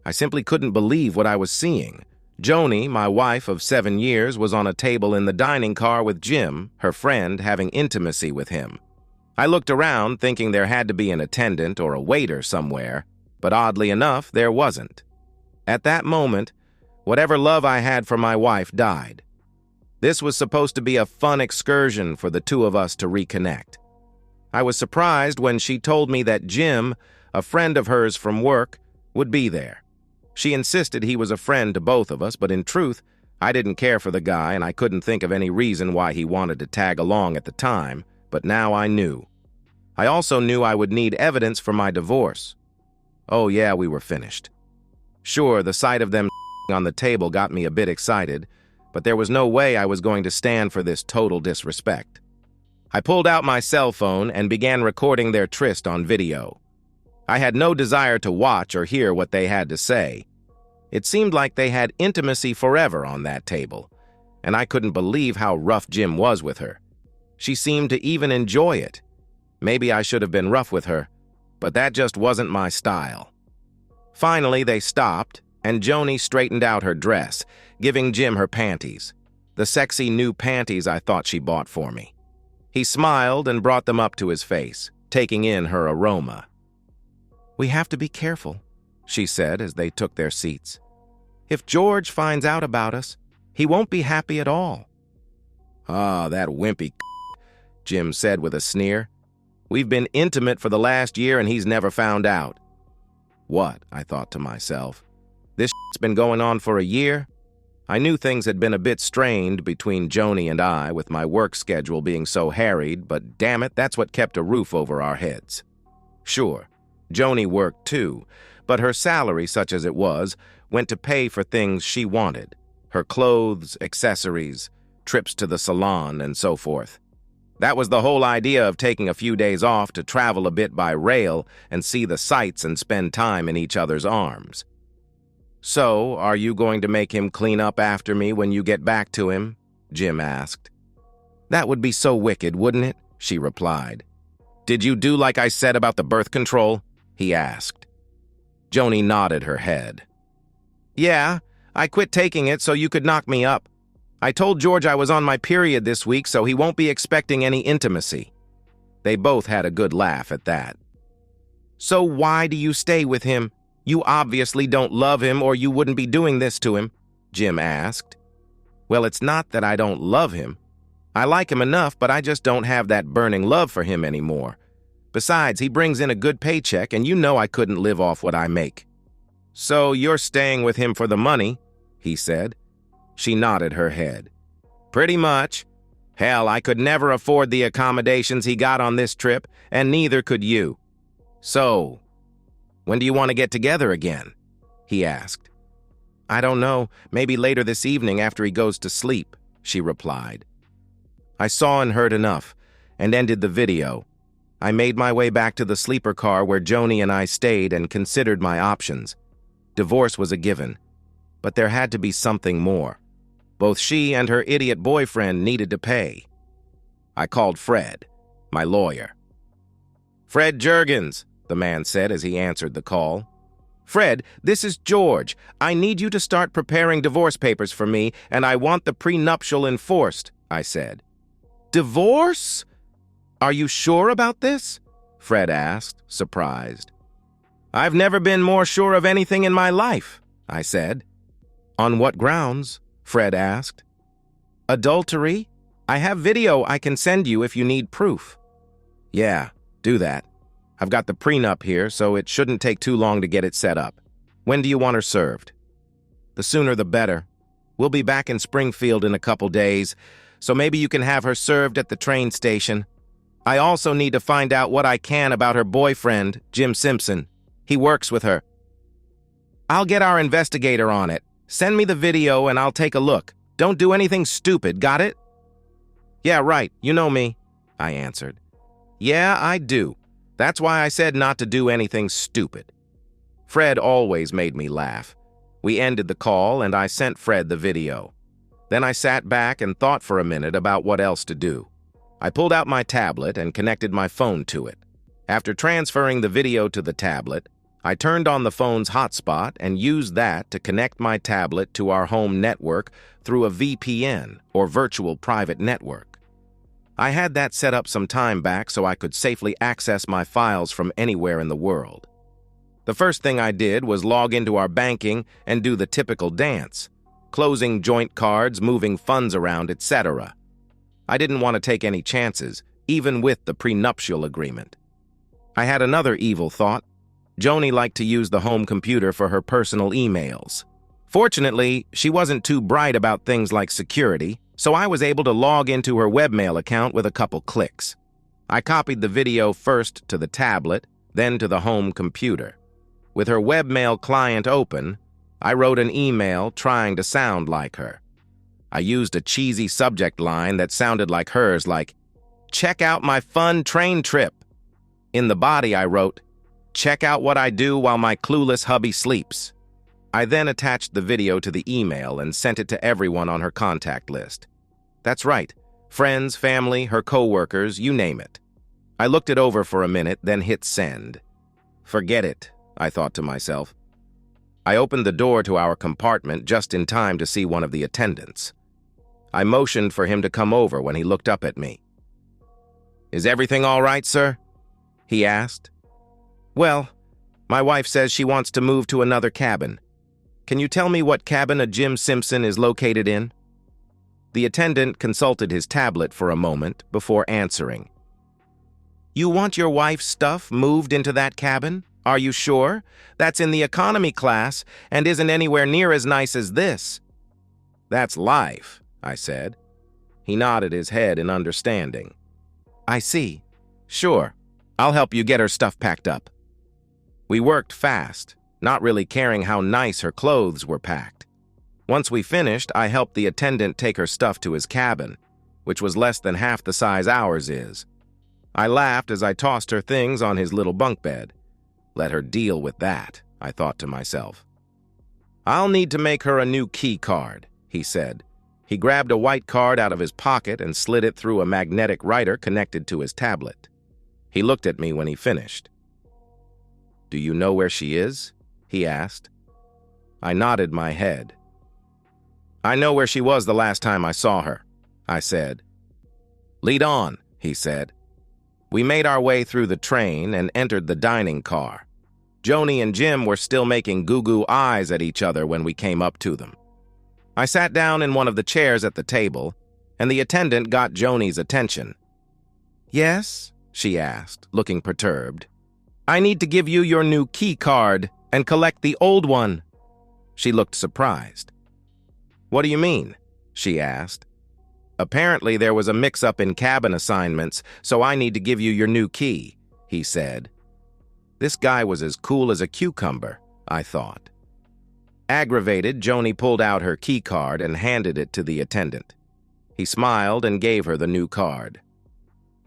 I simply couldn't believe what I was seeing. Joanie, my wife of 7 years, was on a table in the dining car with Jim, her friend, having intimacy with him. I looked around, thinking there had to be an attendant or a waiter somewhere, but oddly enough, there wasn't. At that moment, whatever love I had for my wife died. This was supposed to be a fun excursion for the two of us to reconnect. I was surprised when she told me that Jim, a friend of hers from work, would be there. She insisted he was a friend to both of us, but in truth, I didn't care for the guy and I couldn't think of any reason why he wanted to tag along at the time, but now I knew. I also knew I would need evidence for my divorce. Oh yeah, we were finished. Sure, the sight of them on the table got me a bit excited, but there was no way I was going to stand for this total disrespect. I pulled out my cell phone and began recording their tryst on video. I had no desire to watch or hear what they had to say. It seemed like they had intimacy forever on that table, and I couldn't believe how rough Jim was with her. She seemed to even enjoy it. Maybe I should have been rough with her, but that just wasn't my style. Finally, they stopped, and Joanie straightened out her dress, giving Jim her panties, the sexy new panties I thought she bought for me. He smiled and brought them up to his face, taking in her aroma. "We have to be careful," she said as they took their seats. "If George finds out about us, he won't be happy at all." "Ah, that wimpy," Jim said with a sneer. "We've been intimate for the last year and he's never found out." What, I thought to myself. This shit's been going on for a year? I knew things had been a bit strained between Joanie and I, with my work schedule being so harried, but damn it, that's what kept a roof over our heads. Sure, Joanie worked too, but her salary, such as it was, went to pay for things she wanted. Her clothes, accessories, trips to the salon, and so forth. That was the whole idea of taking a few days off to travel a bit by rail and see the sights and spend time in each other's arms. "So, are you going to make him clean up after me when you get back to him?" Jim asked. "That would be so wicked, wouldn't it?" she replied. "Did you do like I said about the birth control?" he asked. Joanie nodded her head. "Yeah, I quit taking it so you could knock me up. I told George I was on my period this week, so he won't be expecting any intimacy." They both had a good laugh at that. "So why do you stay with him? You obviously don't love him or you wouldn't be doing this to him," Jim asked. "Well, it's not that I don't love him. I like him enough, but I just don't have that burning love for him anymore. Besides, he brings in a good paycheck, and you know I couldn't live off what I make." "So you're staying with him for the money?" he said. She nodded her head. "Pretty much. Hell, I could never afford the accommodations he got on this trip, and neither could you. So, when do you want to get together again?" he asked. "I don't know, maybe later this evening after he goes to sleep," she replied. I saw and heard enough, and ended the video. I made my way back to the sleeper car where Joanie and I stayed and considered my options. Divorce was a given, but there had to be something more. Both she and her idiot boyfriend needed to pay. I called Fred, my lawyer. "Fred Juergens," the man said as he answered the call. "Fred, this is George. I need you to start preparing divorce papers for me, and I want the prenuptial enforced," I said. "Divorce? Are you sure about this?" Fred asked, surprised. "I've never been more sure of anything in my life," I said. "On what grounds?" Fred asked. "Adultery? I have video I can send you if you need proof." "Yeah, do that. I've got the prenup here, so it shouldn't take too long to get it set up. When do you want her served?" "The sooner the better. We'll be back in Springfield in a couple days, so maybe you can have her served at the train station. I also need to find out what I can about her boyfriend, Jim Simpson. He works with her." "I'll get our investigator on it. Send me the video and I'll take a look. Don't do anything stupid, got it?" "Yeah, right. You know me," I answered. "Yeah, I do. That's why I said not to do anything stupid." Fred always made me laugh. We ended the call and I sent Fred the video. Then I sat back and thought for a minute about what else to do. I pulled out my tablet and connected my phone to it. After transferring the video to the tablet, I turned on the phone's hotspot and used that to connect my tablet to our home network through a VPN, or virtual private network. I had that set up some time back so I could safely access my files from anywhere in the world. The first thing I did was log into our banking and do the typical dance, closing joint cards, moving funds around, etc. I didn't want to take any chances, even with the prenuptial agreement. I had another evil thought. Joanie liked to use the home computer for her personal emails. Fortunately, she wasn't too bright about things like security, so I was able to log into her webmail account with a couple clicks. I copied the video first to the tablet, then to the home computer. With her webmail client open, I wrote an email trying to sound like her. I used a cheesy subject line that sounded like hers, like, "Check out my fun train trip." In the body, I wrote, "Check out what I do while my clueless hubby sleeps." I then attached the video to the email and sent it to everyone on her contact list. That's right, friends, family, her coworkers, you name it. I looked it over for a minute, then hit send. Forget it, I thought to myself. I opened the door to our compartment just in time to see one of the attendants. I motioned for him to come over when he looked up at me. "Is everything all right, sir?" he asked. "Well, my wife says she wants to move to another cabin. Can you tell me what cabin a Jim Simpson is located in?" The attendant consulted his tablet for a moment before answering. "You want your wife's stuff moved into that cabin? Are you sure? That's in the economy class and isn't anywhere near as nice as this." "That's life," I said. He nodded his head in understanding. "I see. Sure. I'll help you get her stuff packed up." We worked fast, not really caring how nice her clothes were packed. Once we finished, I helped the attendant take her stuff to his cabin, which was less than half the size ours is. I laughed as I tossed her things on his little bunk bed. Let her deal with that, I thought to myself. "I'll need to make her a new key card," he said. He grabbed a white card out of his pocket and slid it through a magnetic writer connected to his tablet. He looked at me when he finished. "Do you know where she is?" he asked. I nodded my head. "I know where she was the last time I saw her," I said. "Lead on," he said. We made our way through the train and entered the dining car. Joanie and Jim were still making goo-goo eyes at each other when we came up to them. I sat down in one of the chairs at the table, and the attendant got Joanie's attention. "Yes?" she asked, looking perturbed. "I need to give you your new key card and collect the old one." She looked surprised. "What do you mean?" she asked. "Apparently there was a mix-up in cabin assignments, so I need to give you your new key," he said. This guy was as cool as a cucumber, I thought. Aggravated, Joanie pulled out her key card and handed it to the attendant. He smiled and gave her the new card.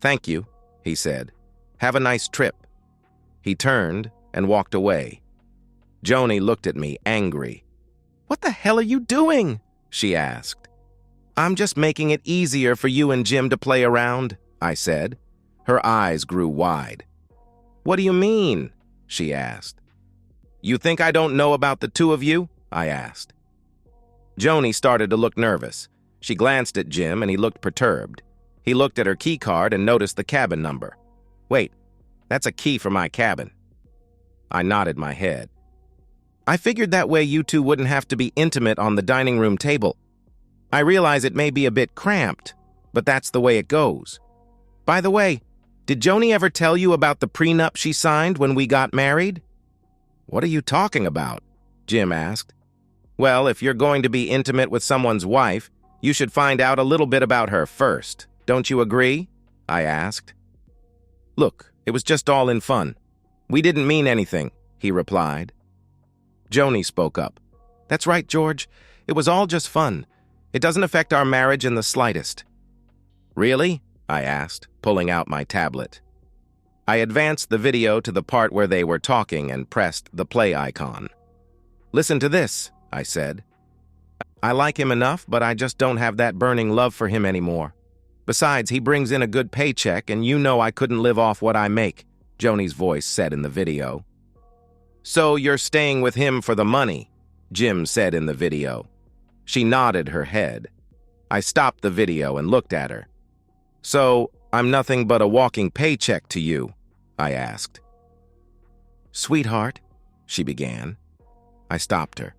"Thank you," he said. "Have a nice trip." He turned and walked away. Joanie looked at me, angry. "What the hell are you doing?" she asked. "I'm just making it easier for you and Jim to play around," I said. Her eyes grew wide. "What do you mean?" she asked. "You think I don't know about the two of you?" I asked. Joanie started to look nervous. She glanced at Jim and he looked perturbed. He looked at her key card and noticed the cabin number. "Wait, that's a key for my cabin." I nodded my head. "I figured that way you two wouldn't have to be intimate on the dining room table. I realize it may be a bit cramped, but that's the way it goes. By the way, did Joanie ever tell you about the prenup she signed when we got married?" "What are you talking about?" Jim asked. "Well, if you're going to be intimate with someone's wife, you should find out a little bit about her first. Don't you agree?" I asked. "Look, it was just all in fun. We didn't mean anything," he replied. Joanie spoke up. "That's right, George. It was all just fun. It doesn't affect our marriage in the slightest." "Really?" I asked, pulling out my tablet. I advanced the video to the part where they were talking and pressed the play icon. "Listen to this," I said. "I like him enough, but I just don't have that burning love for him anymore. Besides, he brings in a good paycheck, and you know I couldn't live off what I make," Joanie's voice said in the video. "So you're staying with him for the money," Jim said in the video. She nodded her head. I stopped the video and looked at her. "So I'm nothing but a walking paycheck to you?" I asked. "Sweetheart," she began. I stopped her.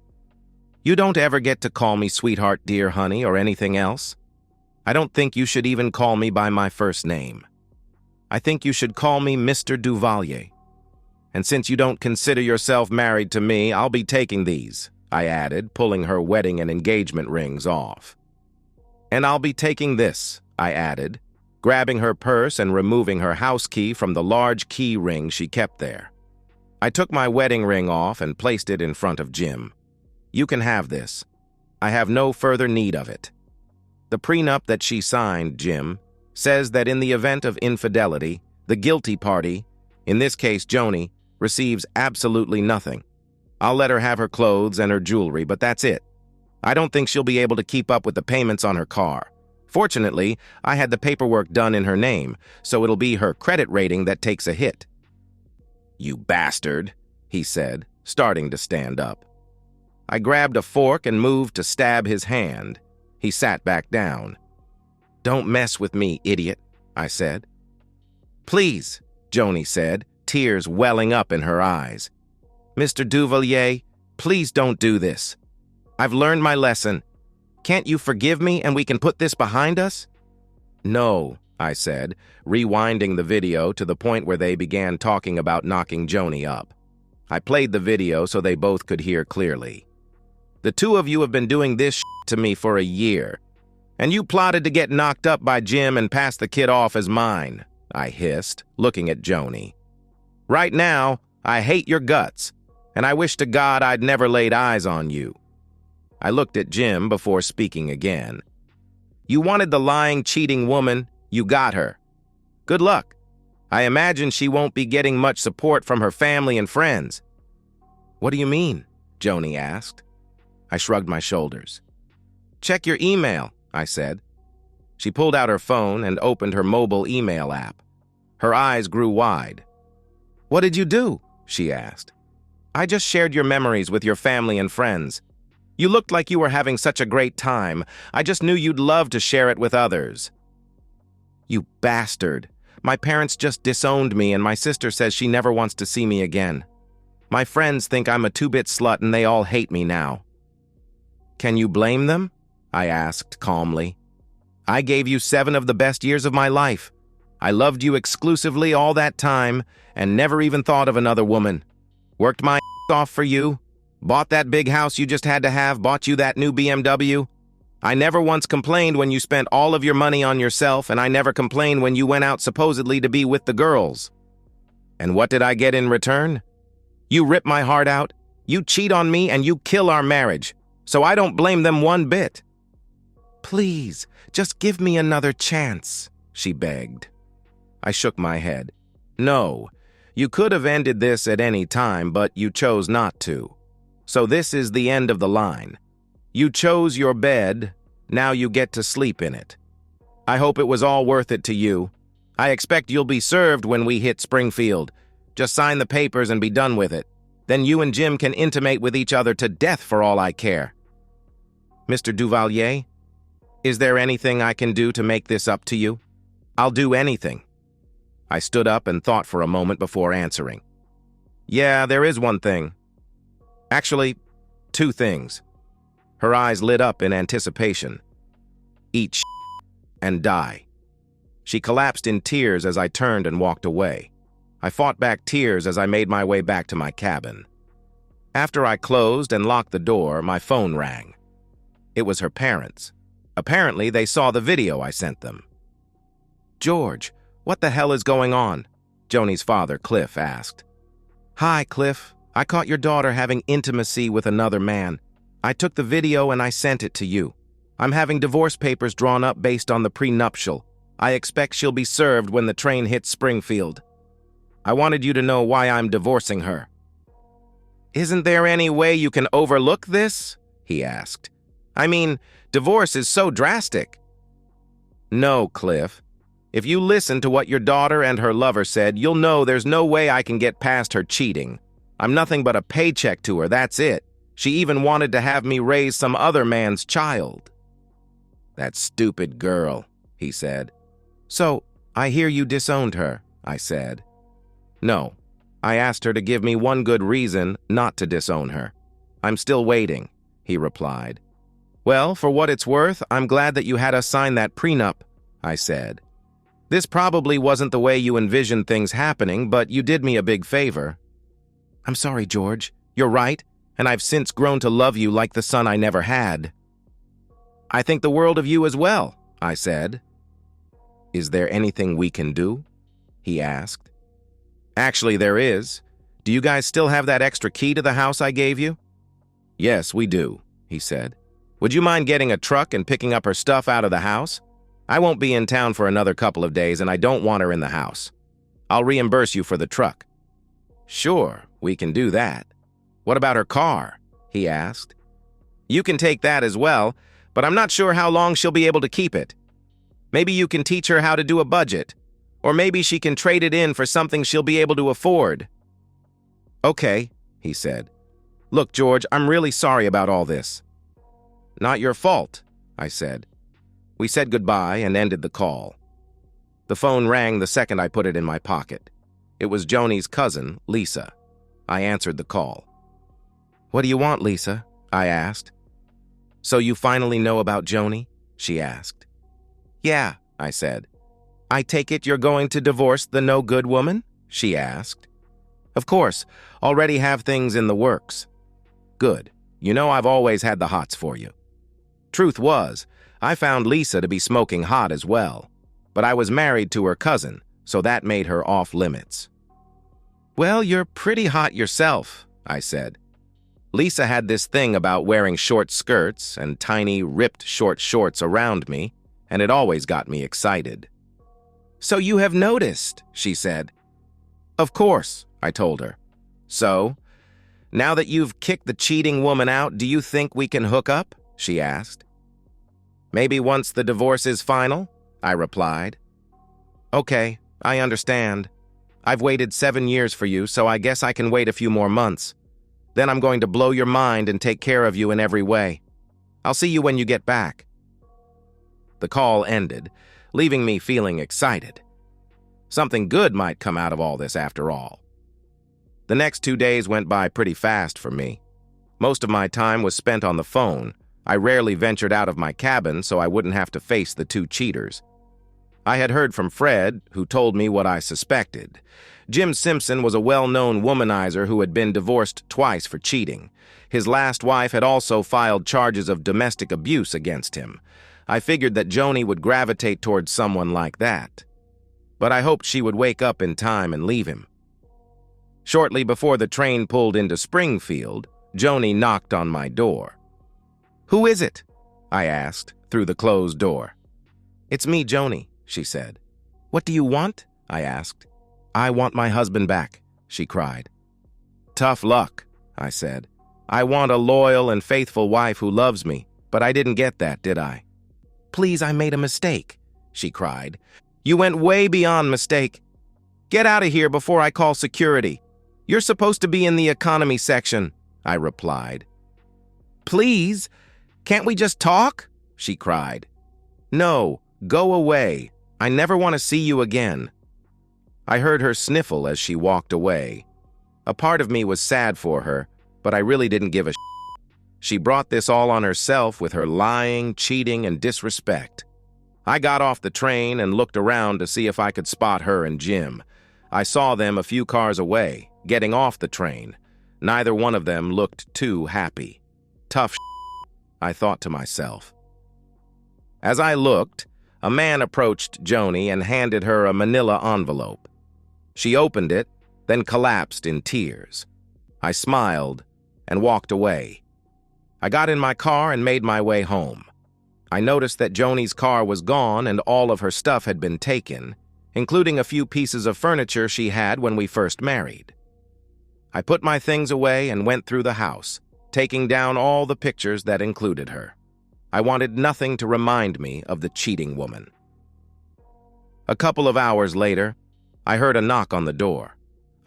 "You don't ever get to call me sweetheart, dear honey, or anything else. I don't think you should even call me by my first name. I think you should call me Mr. Duvalier. And since you don't consider yourself married to me, I'll be taking these," I added, pulling her wedding and engagement rings off. "And I'll be taking this," I added, grabbing her purse and removing her house key from the large key ring she kept there. I took my wedding ring off and placed it in front of Jim. "You can have this. I have no further need of it. The prenup that she signed, Jim, says that in the event of infidelity, the guilty party, in this case Joanie, receives absolutely nothing. I'll let her have her clothes and her jewelry, but that's it. I don't think she'll be able to keep up with the payments on her car. Fortunately, I had the paperwork done in her name, so it'll be her credit rating that takes a hit." "You bastard," he said, starting to stand up. I grabbed a fork and moved to stab his hand. He sat back down. "Don't mess with me, idiot," I said. "Please," Joanie said, tears welling up in her eyes. "Mr. Duvalier, please don't do this. I've learned my lesson. Can't you forgive me and we can put this behind us?" "No," I said, rewinding the video to the point where they began talking about knocking Joanie up. I played the video so they both could hear clearly. "The two of you have been doing this to me for a year, and you plotted to get knocked up by Jim and pass the kid off as mine," I hissed, looking at Joanie. "Right now, I hate your guts, and I wish to God I'd never laid eyes on you." I looked at Jim before speaking again. "You wanted the lying, cheating woman. You got her. Good luck. I imagine she won't be getting much support from her family and friends." "What do you mean?" Joanie asked. I shrugged my shoulders. "Check your email," I said. She pulled out her phone and opened her mobile email app. Her eyes grew wide. "What did you do?" she asked. "I just shared your memories with your family and friends. You looked like you were having such a great time. I just knew you'd love to share it with others." "You bastard. My parents just disowned me and my sister says she never wants to see me again. My friends think I'm a two-bit slut and they all hate me now." "Can you blame them?" I asked calmly. "I gave you 7 of the best years of my life. I loved you exclusively all that time and never even thought of another woman. Worked my off for you. Bought that big house you just had to have, bought you that new BMW. I never once complained when you spent all of your money on yourself, and I never complained when you went out supposedly to be with the girls. And what did I get in return? You rip my heart out, you cheat on me, and you kill our marriage. So I don't blame them one bit." "Please, just give me another chance," she begged. I shook my head. "No, you could have ended this at any time, but you chose not to. So this is the end of the line. You chose your bed, now you get to sleep in it. I hope it was all worth it to you. I expect you'll be served when we hit Springfield. Just sign the papers and be done with it. Then you and Jim can intimate with each other to death for all I care." "Mr. Duvalier, is there anything I can do to make this up to you? I'll do anything." I stood up and thought for a moment before answering. "Yeah, there is one thing. Actually, 2 things." Her eyes lit up in anticipation. "Eat and die." She collapsed in tears as I turned and walked away. I fought back tears as I made my way back to my cabin. After I closed and locked the door, my phone rang. It was her parents. Apparently, they saw the video I sent them. "George, what the hell is going on?" Joanie's father, Cliff, asked. "Hi, Cliff. I caught your daughter having intimacy with another man. I took the video and I sent it to you. I'm having divorce papers drawn up based on the prenuptial. I expect she'll be served when the train hits Springfield. I wanted you to know why I'm divorcing her." "Isn't there any way you can overlook this?" he asked. "I mean, divorce is so drastic." "No, Cliff. If you listen to what your daughter and her lover said, you'll know there's no way I can get past her cheating. I'm nothing but a paycheck to her, that's it. She even wanted to have me raise some other man's child." "That stupid girl," he said. "So, I hear you disowned her," I said. "No, I asked her to give me one good reason not to disown her. I'm still waiting," he replied. "Well, for what it's worth, I'm glad that you had us sign that prenup," I said. "This probably wasn't the way you envisioned things happening, but you did me a big favor." "I'm sorry, George. You're right, and I've since grown to love you like the son I never had." "I think the world of you as well," I said. "Is there anything we can do?" he asked. "Actually, there is. Do you guys still have that extra key to the house I gave you?" "Yes, we do," he said. "Would you mind getting a truck and picking up her stuff out of the house? I won't be in town for another couple of days, and I don't want her in the house. I'll reimburse you for the truck." "Sure, we can do that. What about her car?" he asked. "You can take that as well, but I'm not sure how long she'll be able to keep it. Maybe you can teach her how to do a budget, or maybe she can trade it in for something she'll be able to afford." "Okay," he said. "Look, George, I'm really sorry about all this." "Not your fault," I said. We said goodbye and ended the call. The phone rang the second I put it in my pocket. It was Joanie's cousin, Lisa. I answered the call. "What do you want, Lisa?" I asked. "So you finally know about Joanie?" she asked. "Yeah," I said. "I take it you're going to divorce the no-good woman?" she asked. "Of course, already have things in the works." "Good. You know I've always had the hots for you." Truth was, I found Lisa to be smoking hot as well, but I was married to her cousin, so that made her off limits. "Well, you're pretty hot yourself," I said. Lisa had this thing about wearing short skirts and tiny, ripped short shorts around me, and it always got me excited. "So you have noticed," she said. "Of course," I told her. "So, now that you've kicked the cheating woman out, do you think we can hook up?" she asked. "Maybe once the divorce is final," I replied. "Okay, I understand. I've waited 7 years for you, so I guess I can wait a few more months. Then I'm going to blow your mind and take care of you in every way. I'll see you when you get back." The call ended, leaving me feeling excited. Something good might come out of all this after all. The next 2 days went by pretty fast for me. Most of my time was spent on the phone. I rarely ventured out of my cabin so I wouldn't have to face the two cheaters. I had heard from Fred, who told me what I suspected. Jim Simpson was a well-known womanizer who had been divorced twice for cheating. His last wife had also filed charges of domestic abuse against him. I figured that Joanie would gravitate towards someone like that. But I hoped she would wake up in time and leave him. Shortly before the train pulled into Springfield, Joanie knocked on my door. "Who is it?" I asked, through the closed door. "It's me, Joanie," she said. "What do you want?" I asked. "I want my husband back," she cried. "Tough luck," I said. "I want a loyal and faithful wife who loves me, but I didn't get that, did I?" "Please, I made a mistake," she cried. "You went way beyond mistake. Get out of here before I call security. You're supposed to be in the economy section," I replied. "Please, can't we just talk?" she cried. "No, go away. I never want to see you again." I heard her sniffle as she walked away. A part of me was sad for her, but I really didn't give a shit. She brought this all on herself with her lying, cheating, and disrespect. I got off the train and looked around to see if I could spot her and Jim. I saw them a few cars away, getting off the train. Neither one of them looked too happy. Tough shit, I thought to myself. As I looked, a man approached Joanie and handed her a manila envelope. She opened it, then collapsed in tears. I smiled and walked away. I got in my car and made my way home. I noticed that Joanie's car was gone and all of her stuff had been taken, including a few pieces of furniture she had when we first married. I put my things away and went through the house, taking down all the pictures that included her. I wanted nothing to remind me of the cheating woman. A couple of hours later, I heard a knock on the door.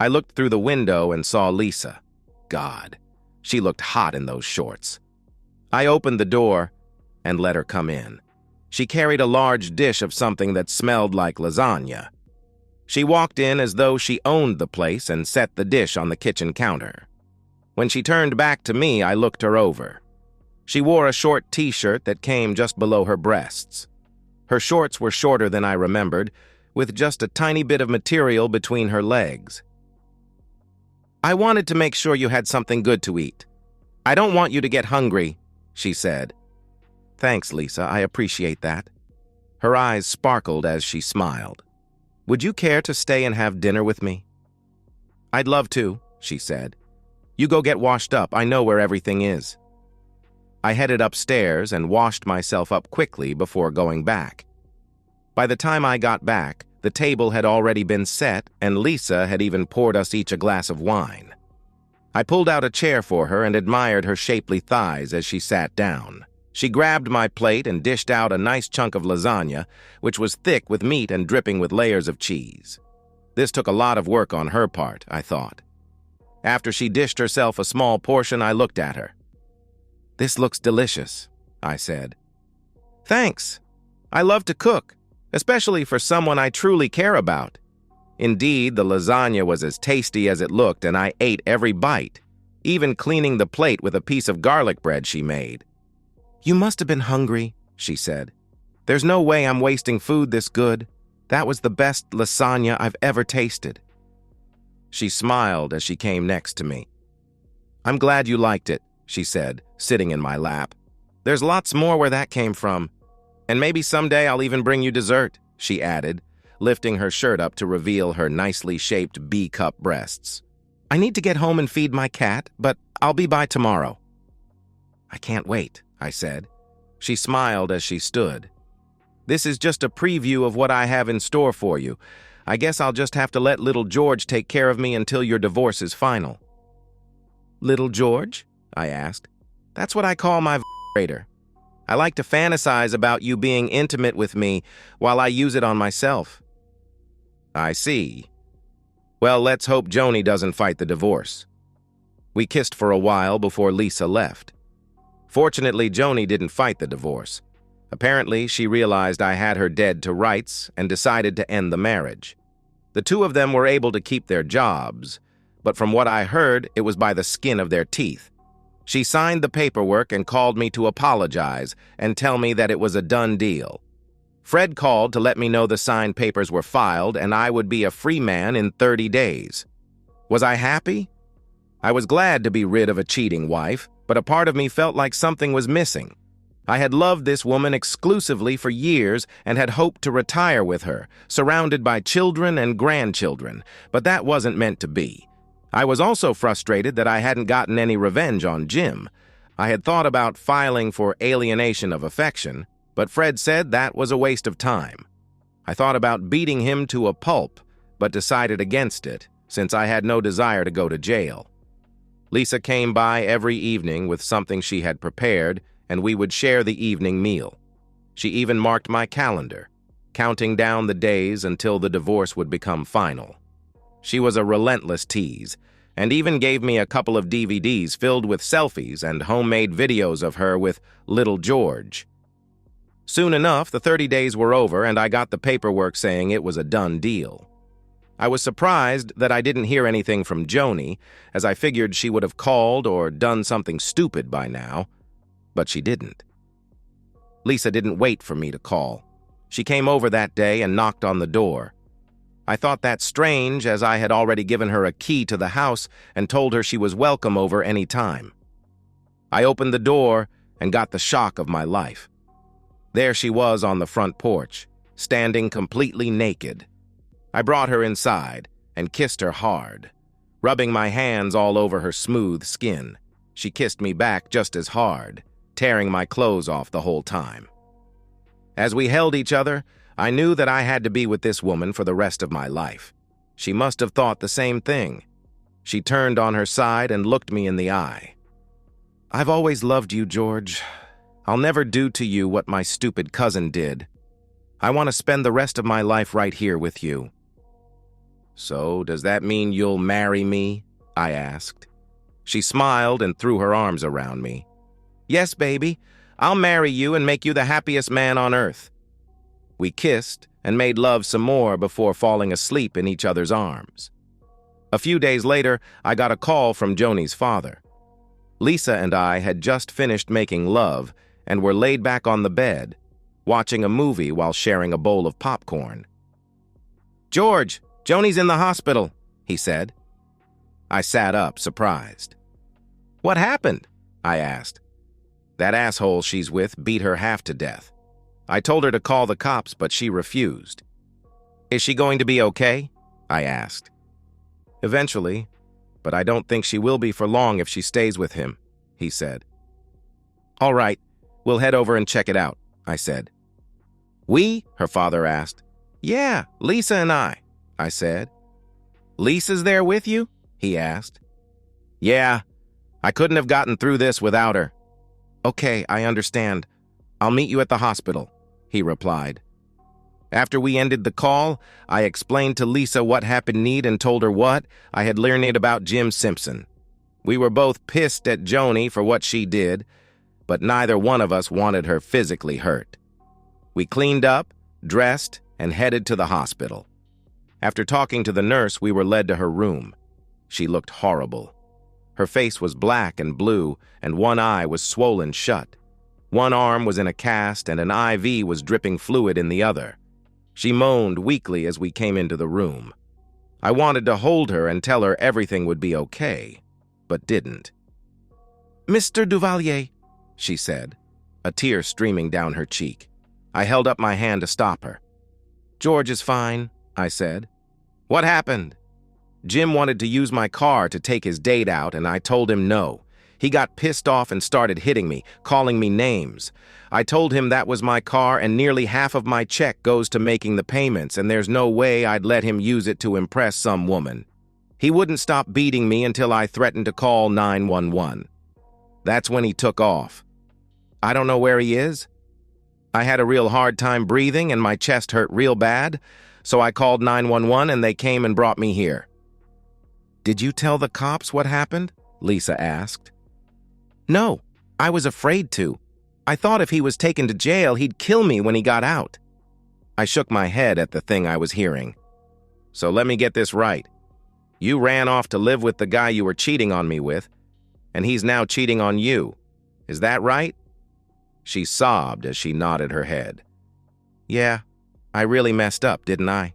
I looked through the window and saw Lisa. God, she looked hot in those shorts. I opened the door and let her come in. She carried a large dish of something that smelled like lasagna. She walked in as though she owned the place and set the dish on the kitchen counter. When she turned back to me, I looked her over. She wore a short t-shirt that came just below her breasts. Her shorts were shorter than I remembered, with just a tiny bit of material between her legs. "I wanted to make sure you had something good to eat. I don't want you to get hungry," she said. "Thanks, Lisa, I appreciate that." Her eyes sparkled as she smiled. "Would you care to stay and have dinner with me?" "I'd love to," she said. "You go get washed up, I know where everything is." I headed upstairs and washed myself up quickly before going back. By the time I got back, the table had already been set and Lisa had even poured us each a glass of wine. I pulled out a chair for her and admired her shapely thighs as she sat down. She grabbed my plate and dished out a nice chunk of lasagna, which was thick with meat and dripping with layers of cheese. This took a lot of work on her part, I thought. After she dished herself a small portion, I looked at her. "This looks delicious," I said. "Thanks. I love to cook, especially for someone I truly care about." Indeed, the lasagna was as tasty as it looked, and I ate every bite, even cleaning the plate with a piece of garlic bread she made. "You must have been hungry," she said. "There's no way I'm wasting food this good. That was the best lasagna I've ever tasted." She smiled as she came next to me. "I'm glad you liked it," she said, sitting in my lap. "There's lots more where that came from. And maybe someday I'll even bring you dessert," she added, lifting her shirt up to reveal her nicely shaped B-cup breasts. "I need to get home and feed my cat, but I'll be by tomorrow." "I can't wait," I said. She smiled as she stood. "This is just a preview of what I have in store for you. I guess I'll just have to let little George take care of me until your divorce is final." "Little George?" I asked. "That's what I call my vibrator. I like to fantasize about you being intimate with me while I use it on myself." "I see. Well, let's hope Joanie doesn't fight the divorce." We kissed for a while before Lisa left. Fortunately, Joanie didn't fight the divorce. Apparently, she realized I had her dead to rights and decided to end the marriage. The two of them were able to keep their jobs, but from what I heard, it was by the skin of their teeth. She signed the paperwork and called me to apologize and tell me that it was a done deal. Fred called to let me know the signed papers were filed and I would be a free man in 30 days. Was I happy? I was glad to be rid of a cheating wife, but a part of me felt like something was missing. I had loved this woman exclusively for years and had hoped to retire with her, surrounded by children and grandchildren, but that wasn't meant to be. I was also frustrated that I hadn't gotten any revenge on Jim. I had thought about filing for alienation of affection, but Fred said that was a waste of time. I thought about beating him to a pulp, but decided against it, since I had no desire to go to jail. Lisa came by every evening with something she had prepared, and we would share the evening meal. She even marked my calendar, counting down the days until the divorce would become final. She was a relentless tease, and even gave me a couple of DVDs filled with selfies and homemade videos of her with little George. Soon enough, the 30 days were over, and I got the paperwork saying it was a done deal. I was surprised that I didn't hear anything from Joanie, as I figured she would have called or done something stupid by now, but she didn't. Lisa didn't wait for me to call. She came over that day and knocked on the door. I thought that strange, as I had already given her a key to the house and told her she was welcome over any time. I opened the door and got the shock of my life. There she was on the front porch, standing completely naked. I brought her inside and kissed her hard, rubbing my hands all over her smooth skin. She kissed me back just as hard, tearing my clothes off the whole time. As we held each other, I knew that I had to be with this woman for the rest of my life. She must have thought the same thing. She turned on her side and looked me in the eye. "I've always loved you, George. I'll never do to you what my stupid cousin did. I want to spend the rest of my life right here with you." "So, does that mean you'll marry me?" I asked. She smiled and threw her arms around me. "Yes, baby. I'll marry you and make you the happiest man on earth." We kissed and made love some more before falling asleep in each other's arms. A few days later, I got a call from Joanie's father. Lisa and I had just finished making love and were laid back on the bed, watching a movie while sharing a bowl of popcorn. "George, Joanie's in the hospital," he said. I sat up, surprised. "What happened?" I asked. "That asshole she's with beat her half to death. I told her to call the cops, but she refused." "Is she going to be okay?" I asked. "Eventually, but I don't think she will be for long if she stays with him," he said. "All right, we'll head over and check it out," I said. "We?" her father asked. "Yeah, Lisa and I said. "Lisa's there with you?" he asked. "Yeah, I couldn't have gotten through this without her." "Okay, I understand. I'll meet you at the hospital," he replied. After we ended the call, I explained to Lisa what happened and told her what I had learned about Jim Simpson. We were both pissed at Joanie for what she did, but neither one of us wanted her physically hurt. We cleaned up, dressed, and headed to the hospital. After talking to the nurse, we were led to her room. She looked horrible. Her face was black and blue, and one eye was swollen shut. One arm was in a cast, and an IV was dripping fluid in the other. She moaned weakly as we came into the room. I wanted to hold her and tell her everything would be okay, but didn't. "Mr. Duvalier," she said, a tear streaming down her cheek. I held up my hand to stop her. "George is fine," I said. "What happened?" "Jim wanted to use my car to take his date out, and I told him no. He got pissed off and started hitting me, calling me names. I told him that was my car and nearly half of my check goes to making the payments, and there's no way I'd let him use it to impress some woman. He wouldn't stop beating me until I threatened to call 911. That's when he took off. I don't know where he is. I had a real hard time breathing and my chest hurt real bad, so I called 911 and they came and brought me here." "Did you tell the cops what happened?" Lisa asked. "No, I was afraid to. I thought if he was taken to jail, he'd kill me when he got out." I shook my head at the thing I was hearing. "So let me get this right. You ran off to live with the guy you were cheating on me with, and he's now cheating on you. Is that right?" She sobbed as she nodded her head. "Yeah, I really messed up, didn't I?"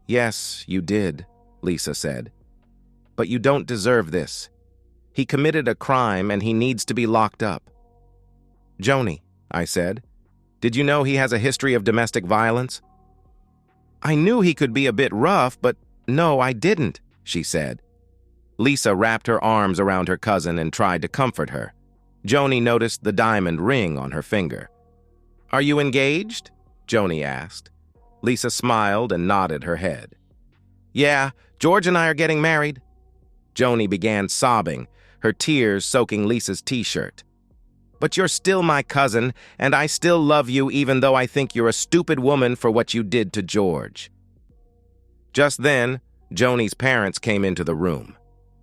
"Yes, you did," Lisa said. "But you don't deserve this. He committed a crime and he needs to be locked up." "Joanie," I said, "did you know he has a history of domestic violence?" "I knew he could be a bit rough, but no, I didn't," she said. Lisa wrapped her arms around her cousin and tried to comfort her. Joanie noticed the diamond ring on her finger. "Are you engaged?" Joanie asked. Lisa smiled and nodded her head. "Yeah, George and I are getting married." Joanie began sobbing, her tears soaking Lisa's t-shirt. "But you're still my cousin, and I still love you even though I think you're a stupid woman for what you did to George." Just then, Joanie's parents came into the room.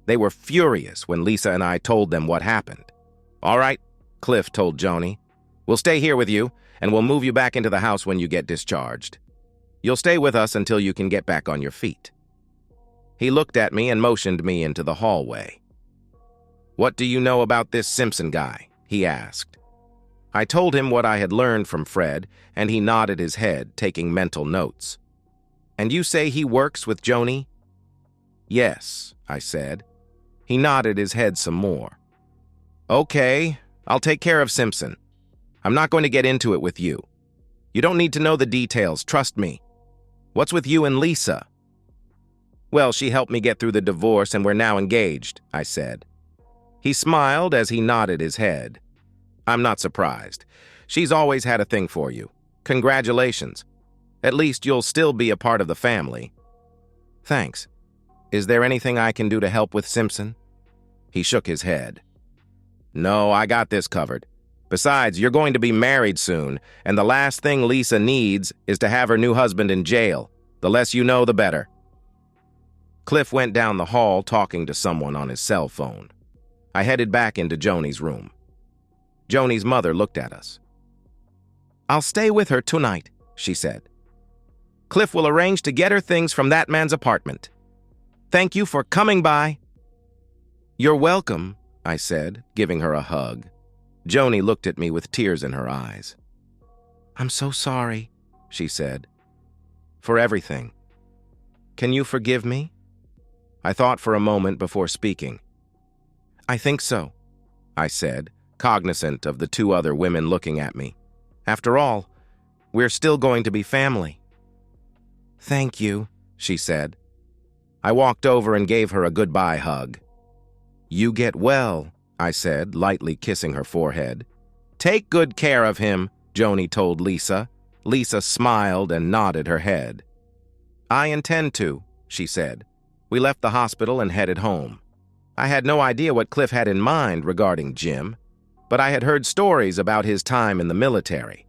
They were furious when Lisa and I told them what happened. "All right," Cliff told Joanie. "We'll stay here with you, and we'll move you back into the house when you get discharged. You'll stay with us until you can get back on your feet." He looked at me and motioned me into the hallway. "What do you know about this Simpson guy?" he asked. I told him what I had learned from Fred, and he nodded his head, taking mental notes. "And you say he works with Joanie?" "Yes," I said. He nodded his head some more. "Okay, I'll take care of Simpson. I'm not going to get into it with you. You don't need to know the details, trust me. What's with you and Lisa?" "Well, she helped me get through the divorce and we're now engaged," I said. He smiled as he nodded his head. "I'm not surprised. She's always had a thing for you. Congratulations. At least you'll still be a part of the family." "Thanks. Is there anything I can do to help with Simpson?" He shook his head. "No, I got this covered. Besides, you're going to be married soon, and the last thing Lisa needs is to have her new husband in jail. The less you know, the better." Cliff went down the hall talking to someone on his cell phone. I headed back into Joanie's room. Joanie's mother looked at us. "I'll stay with her tonight," she said. "Cliff will arrange to get her things from that man's apartment. Thank you for coming by." "You're welcome," I said, giving her a hug. Joanie looked at me with tears in her eyes. "I'm so sorry," she said, "for everything. Can you forgive me?" I thought for a moment before speaking. "I think so," I said, cognizant of the two other women looking at me. "After all, we're still going to be family." "Thank you," she said. I walked over and gave her a goodbye hug. "You get well," I said, lightly kissing her forehead. "Take good care of him," Joanie told Lisa. Lisa smiled and nodded her head. "I intend to," she said. We left the hospital and headed home. I had no idea what Cliff had in mind regarding Jim, but I had heard stories about his time in the military.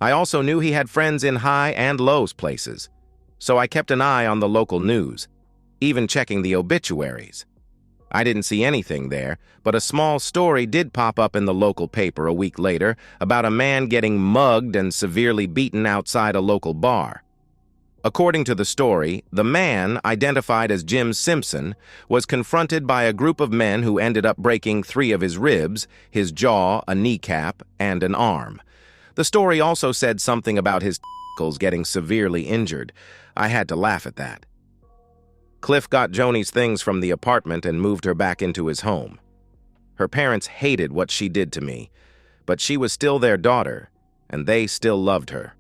I also knew he had friends in high and low places, so I kept an eye on the local news, even checking the obituaries. I didn't see anything there, but a small story did pop up in the local paper a week later about a man getting mugged and severely beaten outside a local bar. According to the story, the man, identified as Jim Simpson, was confronted by a group of men who ended up breaking 3 of his ribs, his jaw, a kneecap, and an arm. The story also said something about his testicles getting severely injured. I had to laugh at that. Cliff got Joanie's things from the apartment and moved her back into his home. Her parents hated what she did to me, but she was still their daughter, and they still loved her.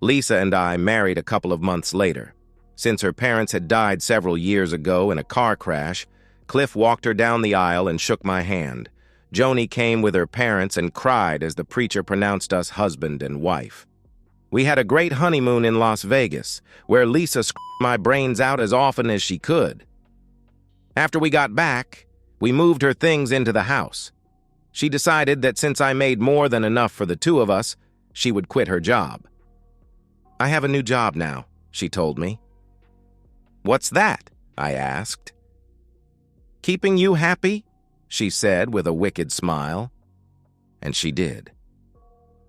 Lisa and I married a couple of months later. Since her parents had died several years ago in a car crash, Cliff walked her down the aisle and shook my hand. Joanie came with her parents and cried as the preacher pronounced us husband and wife. We had a great honeymoon in Las Vegas, where Lisa screwed my brains out as often as she could. After we got back, we moved her things into the house. She decided that since I made more than enough for the two of us, she would quit her job. "I have a new job now," she told me. "What's that?" I asked. "Keeping you happy?" she said with a wicked smile. And she did.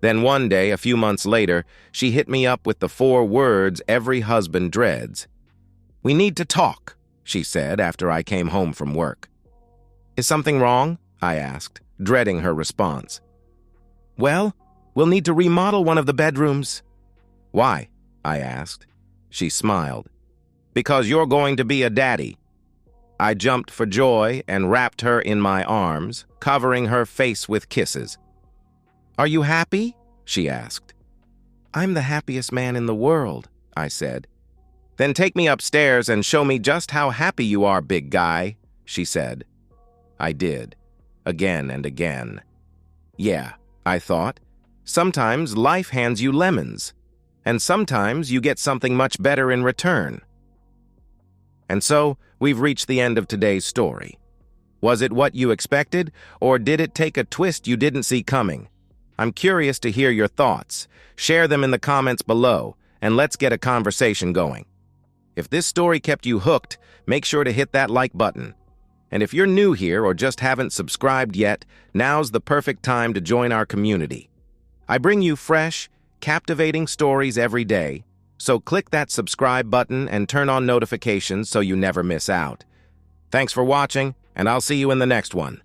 Then one day, a few months later, she hit me up with the 4 words every husband dreads. "We need to talk," she said after I came home from work. "Is something wrong?" I asked, dreading her response. "Well, we'll need to remodel one of the bedrooms." "Why?" I asked. She smiled. "Because you're going to be a daddy." I jumped for joy and wrapped her in my arms, covering her face with kisses. "Are you happy?" she asked. "I'm the happiest man in the world," I said. "Then take me upstairs and show me just how happy you are, big guy," she said. I did, again and again. Yeah, I thought, sometimes life hands you lemons, and sometimes you get something much better in return. And so, we've reached the end of today's story. Was it what you expected, or did it take a twist you didn't see coming? I'm curious to hear your thoughts. Share them in the comments below, and let's get a conversation going. If this story kept you hooked, make sure to hit that like button. And if you're new here or just haven't subscribed yet, now's the perfect time to join our community. I bring you fresh, captivating stories every day, so click that subscribe button and turn on notifications so you never miss out. Thanks for watching, and I'll see you in the next one.